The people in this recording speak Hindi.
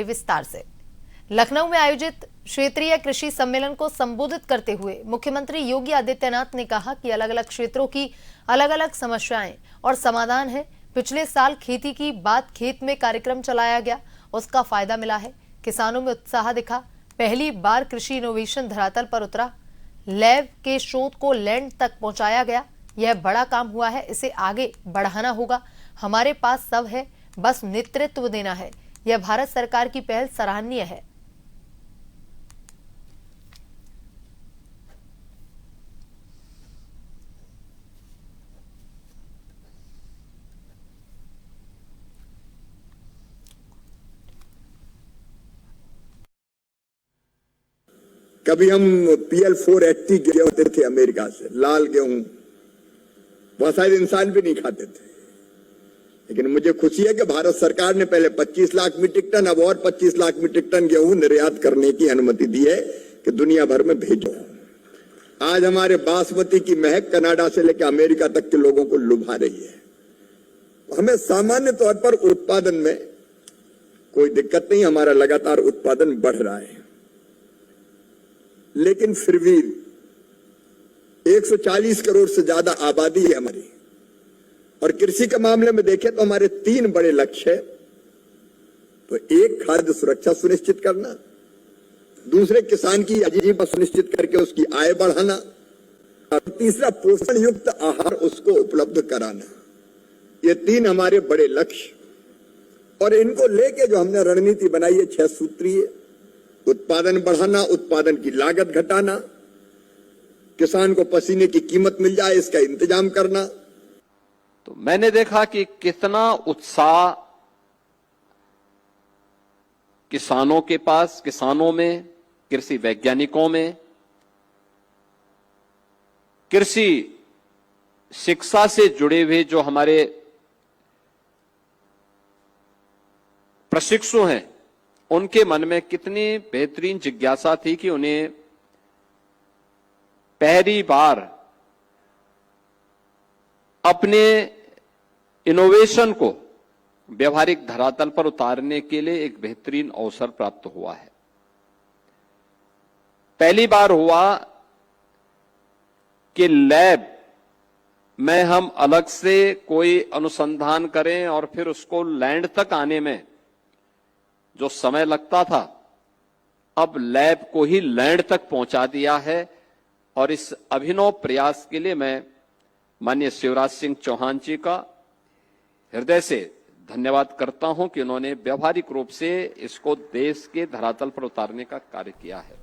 विस्तार से। लखनऊ में आयोजित क्षेत्रीय कृषि सम्मेलन को संबोधित करते हुए मुख्यमंत्री योगी आदित्यनाथ ने कहा कि अलग अलग क्षेत्रों की अलग अलग समस्याएं और समाधान है। पिछले साल खेती की बात खेत में कार्यक्रम चलाया गया, उसका फायदा मिला है। किसानों में उत्साह दिखा। पहली बार कृषि इनोवेशन धरातल पर उतरा। लैब के शोध को लैंड तक पहुंचाया गया। यह बड़ा काम हुआ है, इसे आगे बढ़ाना होगा। हमारे पास सब है, बस नेतृत्व देना है। यह भारत सरकार की पहल सराहनीय है। कभी हम PL 480 गेहूं होते थे अमेरिका से, लाल गेहूं, बहुत सारे इंसान भी नहीं खाते थे। लेकिन मुझे खुशी है कि भारत सरकार ने पहले 25 लाख मीट्रिक टन, अब और 25 लाख मीट्रिक टन गेहूं निर्यात करने की अनुमति दी है कि दुनिया भर में भेजो। आज हमारे बासमती की महक कनाडा से लेकर अमेरिका तक के लोगों को लुभा रही है। हमें सामान्य तौर पर उत्पादन में कोई दिक्कत नहीं, हमारा लगातार उत्पादन बढ़ रहा है। लेकिन फिर भी 140 करोड़ से ज्यादा आबादी है हमारी, और कृषि के मामले में देखें तो हमारे 3 बड़े लक्ष्य है। तो एक, खाद्य सुरक्षा सुनिश्चित करना, दूसरे किसान की आजीविका सुनिश्चित करके उसकी आय बढ़ाना, और तीसरा पोषण युक्त आहार उसको उपलब्ध कराना। ये 3 हमारे बड़े लक्ष्य, और इनको लेके जो हमने रणनीति बनाई है 6 सूत्रीय: उत्पादन बढ़ाना, उत्पादन की लागत घटाना, किसान को पसीने की कीमत मिल जाए इसका इंतजाम करना। तो मैंने देखा कि कितना उत्साह किसानों के पास, किसानों में, कृषि वैज्ञानिकों में, कृषि शिक्षा से जुड़े हुए जो हमारे प्रशिक्षु हैं, उनके मन में कितनी बेहतरीन जिज्ञासा थी कि उन्हें पहली बार अपने इनोवेशन को व्यवहारिक धरातल पर उतारने के लिए एक बेहतरीन अवसर प्राप्त हुआ है। पहली बार हुआ कि लैब में हम अलग से कोई अनुसंधान करें और फिर उसको लैंड तक आने में जो समय लगता था, अब लैब को ही लैंड तक पहुंचा दिया है। और इस अभिनव प्रयास के लिए मैं माननीय शिवराज सिंह चौहान जी का हृदय से धन्यवाद करता हूं कि उन्होंने व्यवहारिक रूप से इसको देश के धरातल पर उतारने का कार्य किया है।